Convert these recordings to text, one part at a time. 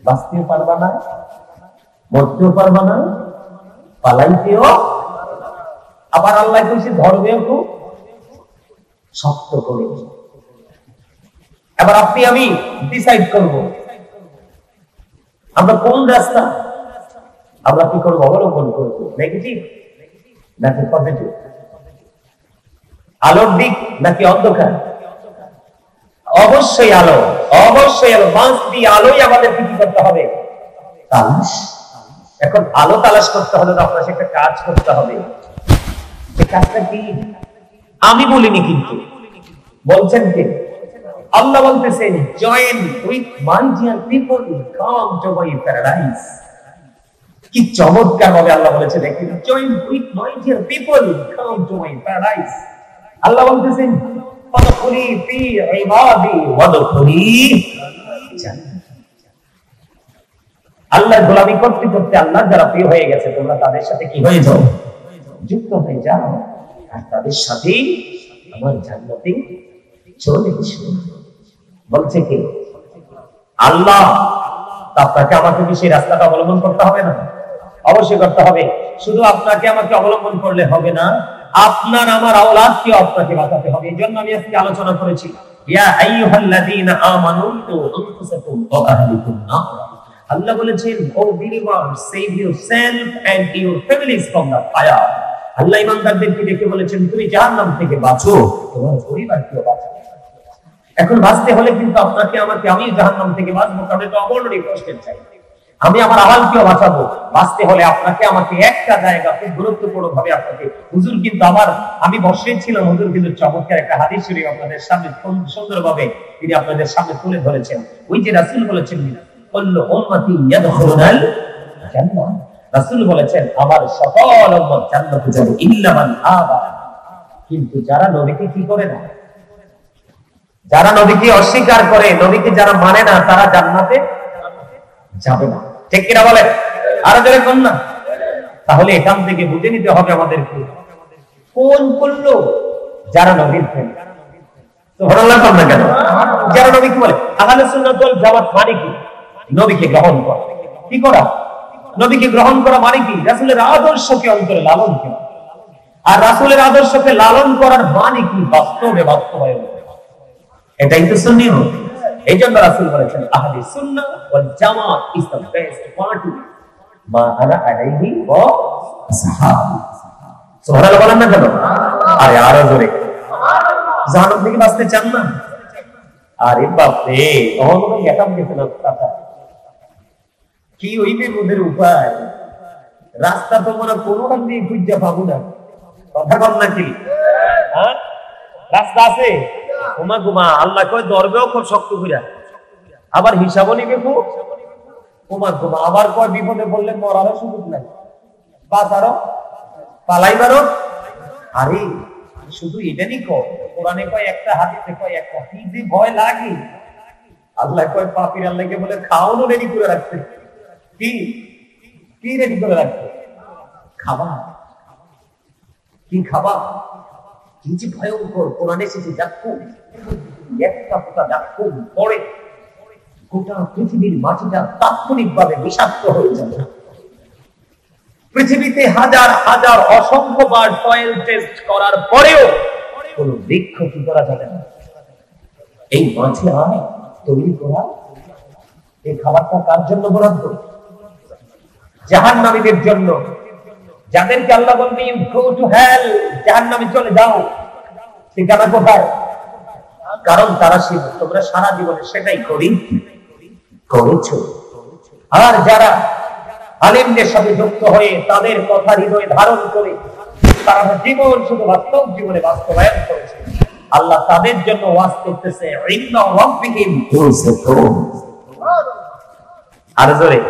বাঁচতেও পারবা না, মরতেও পারবা না, পালাইতেও। আবার আল্লাহ কইছে ধর্মেও খুব শক্ত করে। এবার আপনি আমি ডিসাইড করব আমরা কোন রাস্তা আমরা কি করবো, অবলম্বন করবো, নেগেটিভ নাকি পজিটিভ, আলোর দিক নাকি অন্ধকার? অবশ্যই আলো, অবশ্যই আলো, মাস্ট বি আলোই আমাদের কি করতে হবে, তালাশ। এখন আলো তালাশ করতে হলে তো আপনার একটা কাজ করতে হবে। এই কাজটা কি আমি বলিনি, কিন্তু বলছেন কে? আল্লাহ বলতেছেন join with my dear people, come to my paradise. কি চমৎকার ভাবে আল্লাহ বলেছে দেখেন, join with my dear people, come to my paradise. Allah বলতেছেন ফাদখুলি ফি ইবাদি ওয়াদখুলি জান্নাতি। আল্লাহর গোলামি করতে করতে আল্লাহ যারা প্রিয় হয়ে গেছে, তোমরা তাদের সাথে কি হয়ে যাও, যুক্ত হয়ে যাও, আর তাদের সাথে আমার জান্নাতে চলে এসো। বলছে কে? আল্লাহ। আপনাকে আমাকে কি সেই রাস্তাটা অবলম্বন করতে হবে না? অবশ্যই করতে হবে। শুধু আপনাকে আমাকে অবলম্বন করলে হবে না, আপনার আমার আওলাদকে আপনাকে বাঁচাতে হবে। এই জন্য আমি আজকে আলোচনা করেছি ইয়া আইয়ুহাল্লাযীনা আমানু আনফুসাকুম ওয়া আহলিকুম নার। আল্লাহ বলেছেন O believers, save yourself and your families from the fire. Allah ঈমানদারদেরকে ডেকে বলেছেন তুমি জাহান্নাম থেকে বাঁচো, তোমার পরিবারকেও বাঁচাও। এখন বাঁচতে হলে কিন্তু আপনাকে আমাকে, আমি জাহান্নাম থেকে বাঁচবো, কারণ এটা অবর্ণনীয় কষ্টের চাই। আমি আমার আওয়াজকেও বাঁচাবো। বাঁচতে হলে আপনাকে আমাকে একটা জায়গা খুব গুরুত্বপূর্ণ ভাবে আপনাকে, হুজুর কিন্তু আমি বসে ছিলাম, হুজুর কিন্তু চমৎকার একটা হাদিস শরীফ আপনাদের সামনে সুন্দরভাবে তিনি আপনাদের সামনে তুলে ধরেছেন। ওই যে রাসূল বলেছেন কুল্লু উম্মতি ইয়াদখুলুনাল জান্নাহ, রাসূল বলেছেন আমার সকল উম্মত জান্নাতে যাবে ইল্লা মান আবা। কিন্তু যারা নবীকে কি করে না, যারা নবীকে অস্বীকার করে, নবীকে যারা মানে না, তারা জান্নাতে যাবে না। ঠিক কিনা বলেন? আরো জোরে কোন না? তাহলে এখান থেকে বুঝে নিতে হবে আমাদেরকে কোন করলো যারা নবীর প্রেম। সুবহানাল্লাহ বলেন না কেন? যারা নবী কি বলে আহলে সুন্নাত ওয়াল জামাত মানে কি? নবীকে গ্রহণ করা। কি করা? নবীকে গ্রহণ করা মানে কি? রাসূলের আদর্শকে অন্তরে লালন করা। আর রাসূলের আদর্শকে লালন করার মানে কি? বাস্তবে বাস্তবায়ন। এটাই তো সুন্নিয়ত। এইজন্য রাসূল বলেছেন আহলে সুন্নাহ ওয়াল জামাত ইজ দ্য বেস্ট পার্টি মা আনা আলাইহি ওয়া আসহাবি। সুবহানাল্লাহ বলেন না কেন? আরে আরো জোরে। জাহান্নাম থেকে বাঁচতে চান না? আরে বাপ রে, অহংকার একাম গেছে না কথা। কি হইবে ওদের উপায়? রাস্তা তো মনে কোনোখান দিয়ে খুঁজে পাবো না। কথা বল নাকি? হ্যাঁ, রাস্তা আছে ওমা গুমা, আল্লাহ কয় ধরবেও খুব শক্ত কইরা, আবার হিসাবও নিবে খুব ওমা গুমা, আবার কয় বিপদে পড়লে মরারও সুযোগ নাই, বাঁচারও পালাইবারও। আরে শুধু এটাই কয়, কোরআনে কয় একটা, হাদিসে কয় একটা, কি যে ভয় লাগে। আল্লাহ কয় পাপীর আল্লাহকে বলে খাওয়ানো রেডি করে রাখতে। কি কি রেডি করে রাখতে? খাবার। কি খাবার? কি যে ভয়ঙ্কর কোরআনে এসেছে, দেখো একটা ফোঁটা দেখো পড়ে গোটা পৃথিবীর মাটিটা তাৎক্ষণিকভাবে বিষাক্ত হয়ে যাবে। পৃথিবীতে হাজার হাজার অসংখ্য বার সয়েল টেস্ট করার পরেও কোন বৃক্ষ কি করা যাবে না। এই মাটি আয় তৈরি করা, এই খাবারটা কার জন্য বরাদ্দ? জাহান্নামীদের জন্য, যাদেরকে আল্লাহ বলবে ইউ গো টু হেল, জাহান্নামে চলে যাও। ঠিকানা কোথায়? কারণ তারা তোমরা সারা জীবনে সেটাই করেছো। আর যারা আলেমদের সাথে যুক্ত হয়ে তাদের কথা হৃদয়ে ধারণ করে তারা জীবন শুধু বাস্তব জীবনে বাস্তবায়ন করেছে, আল্লাহ তাদের জন্য ওয়াজ করতেছে ইন্না রাব্বিহিম ইউসিফুন। আর জোরে,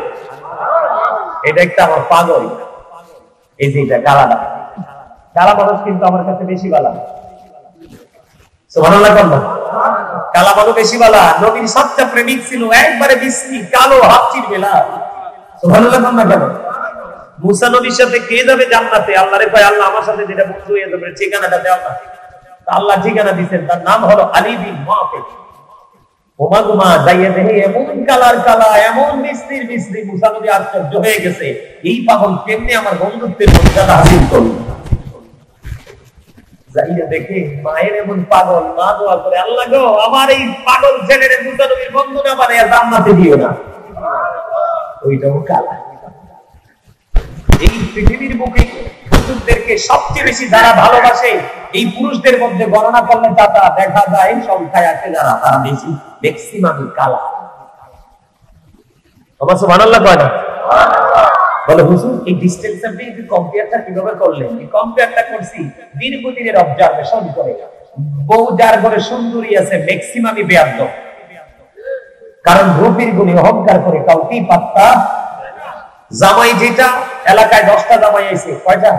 এটা একটা আমার পাগল। এই যে এটা কালাটা, কালা মানুষ কিন্তু আমার কাছে বেশি ভালো। সুবহানাল্লাহ বলুন। কালা মানুষ বেশি ভালো। নবীর সচ্চা প্রেমিক ছিল, একবারে বিশ্রী কালো হাফচির বেলা। সুবহানাল্লাহ বলুন না কেন? মুসা নবীর সাথে কে যাবে জান্নাতে? আল্লাহরে কয় আল্লাহ আমার সাথে যেটা বন্ধু হয়ে যাবে ঠিকানাটা দাও না। আল্লাহ ঠিকানা দিয়েছেন, তার নাম হলো আলী বিন মুআফিক। ওমা গুমা যাইয়ে দেখে এমন কালার কালা, এমন মিস্ত্রির মিস্ত্রি, মুসা নবী আশ্চর্য হয়ে গেছে, এই পাগল কেমনে আমার বন্ধুত্বের মর্যাদা হাসিল করল। যাইয়ে দেখে মায়ের এমন পাগল, মা দোয়া করে, আল্লাহ গো আমার এই পাগল ছেলের মুসা নবীর বন্ধু না বানাইয়া জান্নাতে দিও না। ওইটাও কালা। এই পৃথিবীর বুকে পুরুষদেরকে সবচেয়ে বেশি যারা ভালোবাসে, এই পুরুষদের মধ্যে গণনা করলে দাদা দেখা যায় সংখ্যায় আছে যারা, তারা বেশি ম্যাক্সিমামই কালা। আমার সুবহানাল্লাহ কয় না? বলে হুজুর এই ডিসটেন্স আপনি কম্পেয়ারটা কিভাবে করলেন? এই কম্পেয়ারটা করছি দীর্ঘদিনের অবজারভেশন করে। বউ যার ঘরে সুন্দরী আছে ম্যাক্সিমামই বেয়াদব, কারণ রূপের গুণে অহংকার করে কাউকেই পাত্তা। জামাই যেটা এলাকায় 10টা জামাই আছে, কয়টা?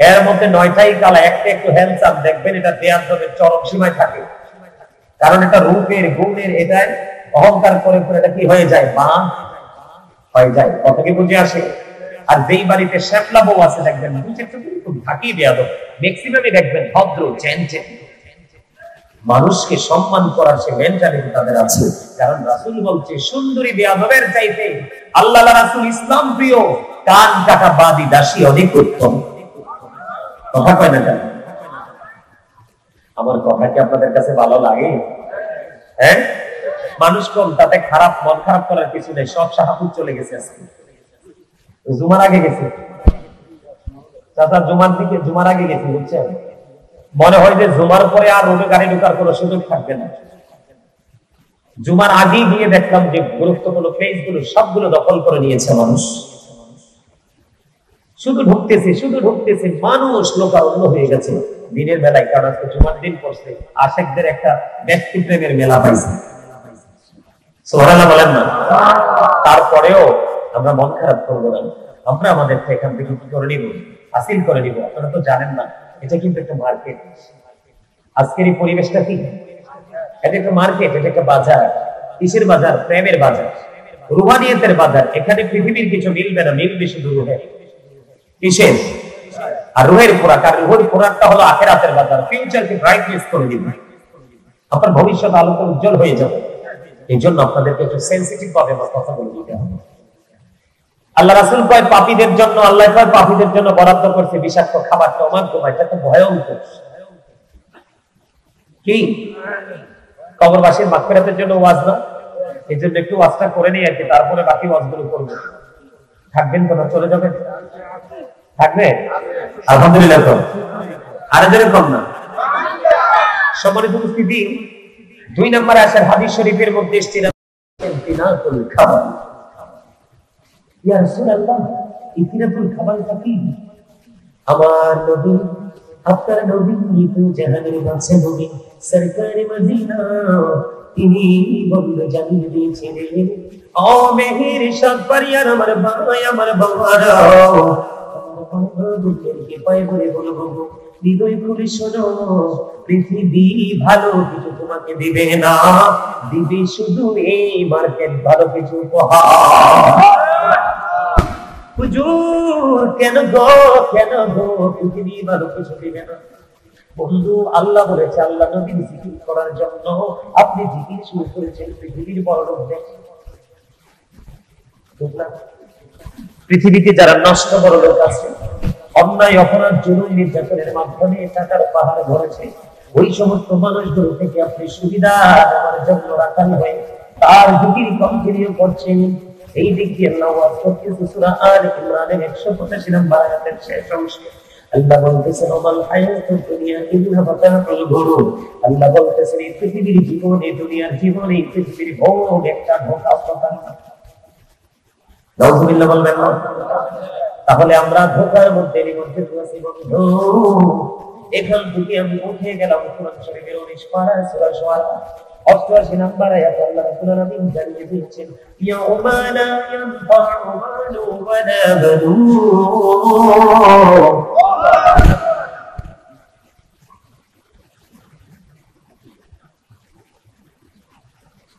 এর মধ্যে 9টাই কালা, একটা একটু হ্যান্ডসাম, দেখবেন এটা বেয়াদবের চরম সীমায় থাকে। কারণ এটা রূপের গুণের, এটাই অহংকার করে করে এটা কি হয়ে যায়, মা হয়ে যায়। কথা কি বুঝে আসে? আর যেই বাড়িতে শ্যাপলা বউ আছে দেখবেন থাকি বেয়াদব, ম্যাক্সিমামই দেখবেন ভদ্র চ্যানচেন, মানুষকে সম্মান করার সে মেন্টালিটি তাদের আছে। কারণ রাসূল বলছে সুন্দরী বেয়াদবের চাইতে আল্লাহ রাসূল ইসলাম প্রিয় কান কাটা বাদী দাসী অনেক উত্তম। কথা কয় না কেন? আমার কথা কি আপনাদের কাছে ভালো লাগে? হ্যাঁ, মানুষ কম, তাতে খারাপ, মন খারাপ করার কিছু নেই। সব শাহাবুত চলে গেছে, আজকে জুমার আগে গেছে, চাচা জুমার আগে গেছে, বুঝছেন? মনে হয় যে জুমার পরে আর রোডে গাড়ি ঢোকার কোনো সুযোগ থাকবে না। জুমার আগে গিয়ে দেখলাম যে গুরুত্বপূর্ণ পেজগুলো সবগুলো দখল করে নিয়েছে মানুষ। শুধু ঢুকতেছে মানুষ, লোকারণ্য হয়ে গেছে দিনের বেলায়। কারণ আজকে জুমার দিন পড়ছে, আশেকদের একটা ব্যক্তি প্রেমের মেলা পাইছে। সুবহানাল্লাহ বলেন না? তারপরেও আমরা মন খারাপ করবো না, আমরা আমাদেরকে এখান থেকে কি করে নিব, হাসিল করে নিব। আপনারা তো জানেন না, এটা কিন্তু একটা মার্কেট। আজকের এই পরিবেশটা কি, এটা একটা মার্কেট, এটা একটা বাজার। কিসের বাজার? প্রেমের বাজার, রুহানিয়তের বাজার। এখানে পৃথিবীর কিছু মিলবে না, মিলবে শুধু রুহের। কিসের? আর রুহের খোরাক। আর রুহের খোরাকটা হলো আখিরাতের বাজার। ফিউচারকে ব্রাইটনেস করে দিবে, আপনার ভবিষ্যৎ আলোতে উজ্জ্বল হয়ে যাবে। এই জন্য আপনাদেরকে একটু সেন্সিটিভ ভাবে আমার কথা বলে দিতে হবে। আল্লাহ রাসূল কয় পাপীদের জন্য, আল্লাহ কয় পাপীদের জন্য বরাদ্দ করছে বিষাক্ত খাবার। তোমার তোমার এটা তো ভয়ঙ্কর। কি কবরবাসীর মাগফিরাতের জন্য ওয়াজ না? এই জন্য একটু ওয়াজটা করে নিই আর কি, তারপরে বাকি ওয়াজগুলো করবো। থাকবেন তো না চলে যাবেন? থাকবে? আলহামদুলিল্লাহ। তো আরো জোরে কম না? সম্মানিত উপস্থিতি, 2 নম্বরে আসেন হাদিস শরীফের মধ্যে ইতিনাতুল খাবার। ইয়া রাসূলুল্লাহ, ইতিনাতুল খাবারটা কি? আমার নবী, আপনার নবী তো জাহানের মাঝে নবী সরকারে মদিনা, তিনি বলল জানিয়ে দিয়েছিলেন, ও মেহের সাদ পারিয়ার আমার ভাই, আমার বাবারা, বুকেরকে পায়ে ধরে বলবো, হৃদয় খুলে শোনো, পৃথিবী ভালো কিছু তোমাকে দিবে না, দিবে শুধু এই মার্কেট ভালো কিছু উপহার। হুজুর কেন গো পৃথিবী ভালো কিছু দিবে না? বন্ধু, আল্লাহ বলেছে, আল্লাহ নবীর জিকির করার জন্য আপনি জিকির শুরু করেছেন, পৃথিবীর বড় লোক দেখেন। পৃথিবীতে যারা নষ্ট বড় লোক আছে, অন্যায় অপরাধ জুলুম নির্যাতনের মাধ্যমে টাকার পাহাড় ধরেছে, ওই সমস্ত মানুষগুলো থেকে আপনি সুবিধা নেওয়ার জন্য রাখাল হয়ে তার জিকির কন্টিনিউ করছেন। এই দিক দিয়ে আল্লাহ ওয়াজ করতেছে সূরা আলে ইমরানের 185 নম্বর আয়াতের শেষ অংশে। আল্লাহ বলতেছেন, ওমাল হায়াতুদ দুনিয়া ইল্লা মাতাউল গুরুর। আল্লাহ বলতেছেন, এই পৃথিবীর জীবনে, দুনিয়ার জীবনে, পৃথিবীর ভোগ একটা ধোঁকা প্রকার। নাউযুবিল্লাহ বলবেন না? তাহলে আমরা ধোঁকার মধ্যে নিমজ্জিত আছি বন্ধু। এখান থেকে আমি উঠে গেলাম কোরআন শরীফের 19 পারা সূরা শুআরা 88 নম্বর আয়াত। আল্লাহ রাব্বুল আলামিন জানিয়ে দিয়েছেন, ইয়াউমা লা ইয়ানফাউ মালু ওয়ালা বানুন।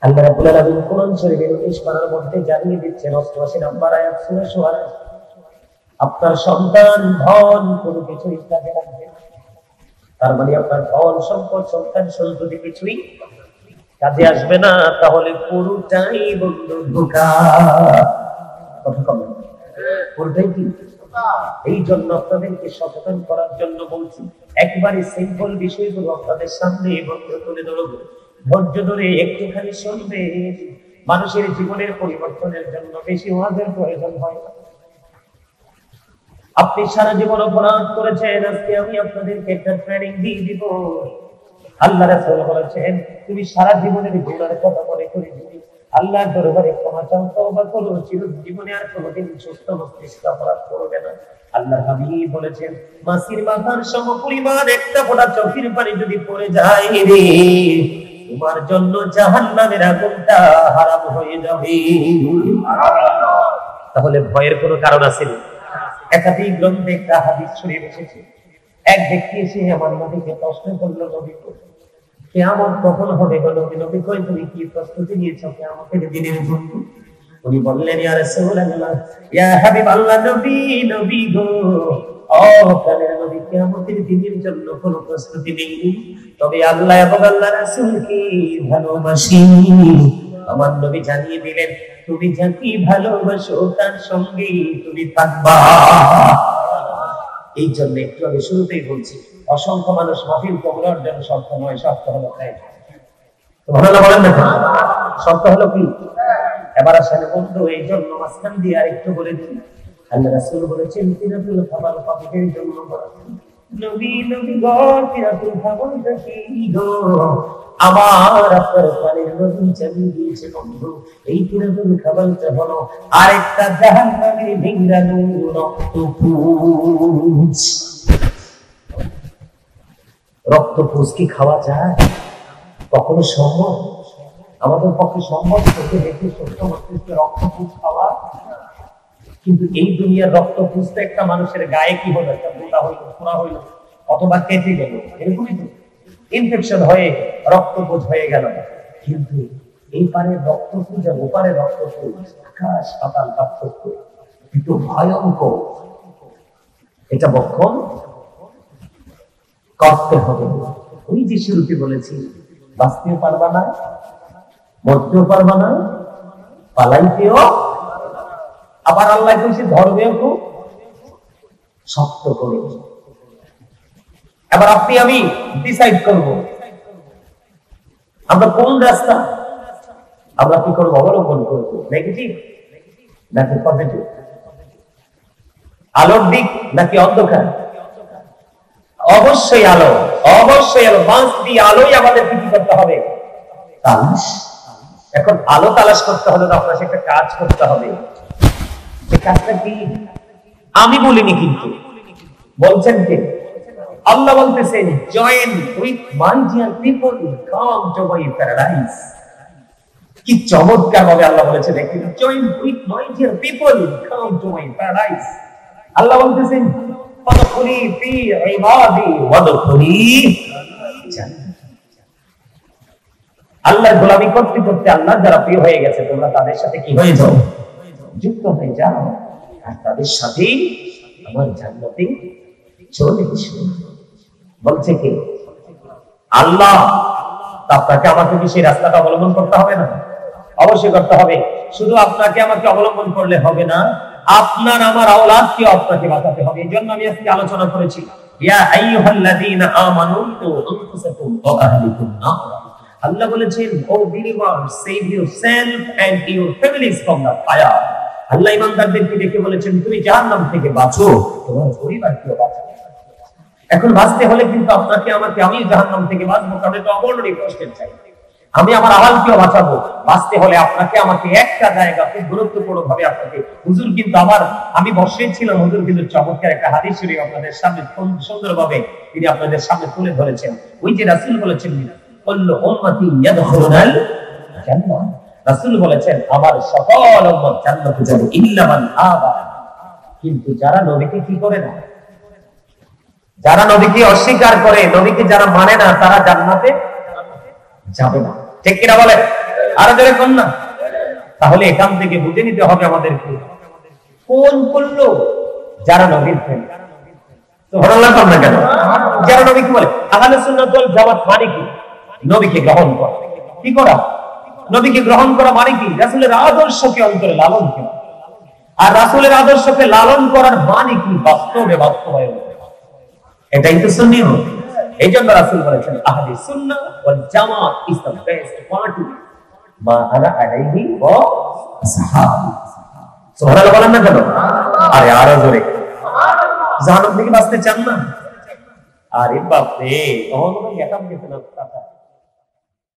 আল্লাহ রাব্বুল আলামিন কোরআন শরীফের 19 পারার মধ্যে জানিয়ে দিচ্ছেন, 88 নম্বর আয়াত সূরা শুআরা, আপনার সন্তান ধন কোনো কিছুই কাজে লাগবে না। তার মানে আপনার ধন সম্পদ সন্তান সন্ততি কিছুই কাজে আসবে না, তাহলে পুরোটাই বন্ধু ধোঁকা। কথা কম, পুরোটাই কি? এই জন্য আপনাদেরকে সচেতন করার জন্য বলছি, একবারে সিম্পল বিষয়গুলো আপনাদের সামনে বন্ধ তুলে ধরব। ধৈর্য ধরে একটুখানি শুনবে। মানুষের জীবনের পরিবর্তনের জন্য বেশি ওয়াজের প্রয়োজন হয় না। আপনি সারা জীবন অপরাধ করেছেন, আজকে আমি আপনাদেরকে একটা ট্রেনিং দিয়ে দিব। আল্লাহ রাসূল বলেছেন, তুমি সারা জীবনের গুনার কথা মনে করে দিবি, আল্লাহর দরবারে ক্ষমা চাও, তওবা করো, চিরজীবনে আর কোনোদিন সুস্থ মস্তিষ্কে অপরাধ করবে না। আল্লাহর হাবিব বলেছেন, মাছির মাথার সমপরিমাণ একটা ফোঁটা চোখের পানি যদি পড়ে যায় রে, তোমার জন্য জাহান্নামের আগুনটা হারাম হয়ে যাবে। তাহলে ভয়ের কোনো কারণ আছে না? একাধিক গ্রন্থে একটা হাদিস শরীফ এসেছে। এক ব্যক্তি এসে আমার নবীকে প্রশ্ন করলো, নবী কিয়ামত কখন হবে গো নবী? নবী কই, তুমি কি প্রস্তুতি নিয়েছো কিয়ামতের দিনের জন্য? উনি বললেন, ইয়া রাসূলুল্লাহ, ইয়া হাবিবাল্লাহ, নবী গো, ও প্রাণের নবী, কিয়ামতের দিনের জন্য কোনো প্রস্তুতি নেই, তবে আল্লাহ এবং আল্লাহ রাসূলকে ভালোবাসি। আমার নবী জানিয়ে দিলেন, তুমি যাকে ভালোবাসো তার সঙ্গে তুমি থাকবা। এই জন্য একটু আমি শুরুতেই বলছি, অসংখ্য মানুষ মাহফিল কবুলের জন্য শর্ত নয়, শর্ত হলো সুবহানাল্লাহ বলেন না? শর্ত হলো কি? এবার আসেন বন্ধু, এই জন্য মাঝখান দিয়ে আরেকটু বলে দিই, আল্লাহ রাসূল বলেছেন, তিনাতুল খাবার পাখিদের জন্য নবী গো, তিনাতুল খাবারটা কি গো? আমার আপনার পানির নদী চালিয়ে দিয়েছে বন্ধু। এই তিনাতুল খাবারটা হলো আরেকটা জাহান্নামের ভিঙ্গানো রক্তপুঞ্জ। রক্তপুঞ্জ কি খাওয়া যায়? কখনো সম্ভব? আমাদের পক্ষে সম্ভব চোখে দেখে সত্য মস্তিষ্কে রক্তপুঞ্জ খাওয়া? কিন্তু এই দুনিয়ার রক্তপুঞ্জ তো একটা মানুষের গায়ে কি হলো, একটা মোটা হইলো, ফোড়া হইলো, অথবা কেটে গেল, এরকমই তো ইনফেকশন হয়ে রক্তপুঞ্জ হয়ে গেল। কিন্তু এই পারের রক্তপুঞ্জ আর ওপারের রক্তপুঞ্জ আকাশ পাতাল পার্থক্য, কিন্তু ভয়ঙ্কর। এটা বক্ষণ করতে হবে। ওই যে শুরুতে বলেছি, বাঁচতেও পারবা না, মরতেও পারবা না, পালাইতেও, আবার আল্লাহ কইছে ধর্মেও খুব শক্ত করে। এবার আপনি আমি ডিসাইড করব আমরা কোন রাস্তা আমরা কি করবো, অবলম্বন করবো, নেগেটিভ নাকি পজিটিভ, আলোর দিক নাকি অন্ধকার? অবশ্যই আলো, অবশ্যই আলো, মাস্ট বি আলোই আমাদের কি করতে হবে, তালাশ। এখন আলো তালাশ করতে হলে আপনার একটা কাজ করতে হবে। এই কাজটা কি আমি বলিনি, কিন্তু বলছেন কে? আল্লাহ বলতেছেন, join with my dear people, come to my paradise. কি চমৎকার ভাবে আল্লাহ বলেছে, দেখুন, join with my dear people, come to my paradise. Allah বলতেছেন, ফাদখুলি ফি ইবাদি ওয়াদখুলি জান্নাতি। আল্লাহর গোলামি করতে করতে আল্লাহ যারা প্রিয় হয়ে গেছে, তোমরা তাদের সাথে কি হয়ে যাও, যুক্ত হয়ে যাও, আর তাদের সাথে আমার জান্নাতে চলে এসো। বলছে কি আল্লাহ? আপনাকে আমাকে কি সেই রাস্তাটা অবলম্বন করতে হবে না? অবশ্যই করতে হবে। শুধু আপনাকে আমাকে অবলম্বন করলে হবে না, আপনার আমার আওলাদকে আপনাকে বাঁচাতে হবে। এই জন্য আমি আজকে আলোচনা করেছি, ইয়া আইয়ুহাল্লাযীনা আমানু কু আনফুসাকুম ওয়া আহলিকুম নার। আল্লাহ বলেছেন, O believer, save yourself and your families from the fire. Allah ঈমানদারদেরকে ডেকে বলেছেন, তুমি জাহান্নাম থেকে বাঁচো, তোমার পরিবারকেও বাঁচাও। এখন বাঁচতে হলে কিন্তু আপনাকে আমাকে, আমি জাহান্নাম থেকে বাঁচবো, কারণ এটা অবর্ণনীয় কষ্টের চাই। আমি আমার আওয়াজকেও বাঁচাবো। বাঁচতে হলে আপনাকে আমাকে একটা জায়গা খুব গুরুত্বপূর্ণ ভাবে আপনাকে, হুজুর কিন্তু আমি বসে ছিলাম, হুজুর কিন্তু চমৎকার একটা হাদিস শরীফ আপনাদের সামনে সুন্দরভাবে তিনি আপনাদের সামনে তুলে ধরেছেন। ওই যে রাসূল বলেছেন, কুল্লু উম্মতি ইয়াদখুলুনাল জান্নাহ। রাসূল বলেছেন, আমার সকল উম্মত জান্নাতে যাবে ইল্লা মান আবা। কিন্তু যারা নবীকে কি করে না, যারা নবীকে অস্বীকার করে, নবীকে যারা মানে না, তারা জান্নাতে যাবে না। ঠিক কিনা বলেন? আরো জোরে কোন না? তাহলে এখান থেকে বুঝে নিতে হবে আমাদেরকে কোন করলো যারা নবীর প্রেম। সুবহানাল্লাহ বলেন না কেন? যারা নবীকে বলে আহলে সুন্নাত ওয়াল জামাত মানে কি? নবীকে গ্রহণ করে। কি করা? নবীকে গ্রহণ করা মানে কি? রাসূলের আদর্শকে অন্তরে লালন করা। আর রাসূলের আদর্শকে লালন করার মানে কি? বাস্তবে বাস্তবায়ন করা। এটাই তো সুন্নিয়ত। এই জন্য রাসূল বলেছেন আহলে সুন্নাহ ওয়াল জামাত ইজ দ্য বেস্ট পার্টি মা আনা আলাইহি ওয়া আসহাবি। সুবহানাল্লাহ বলেন না কেন? আরে আরো জোরে। জাহান্নাম থেকে বাঁচতে চান না? আরে বাপ রে, তখন একাম গেছে না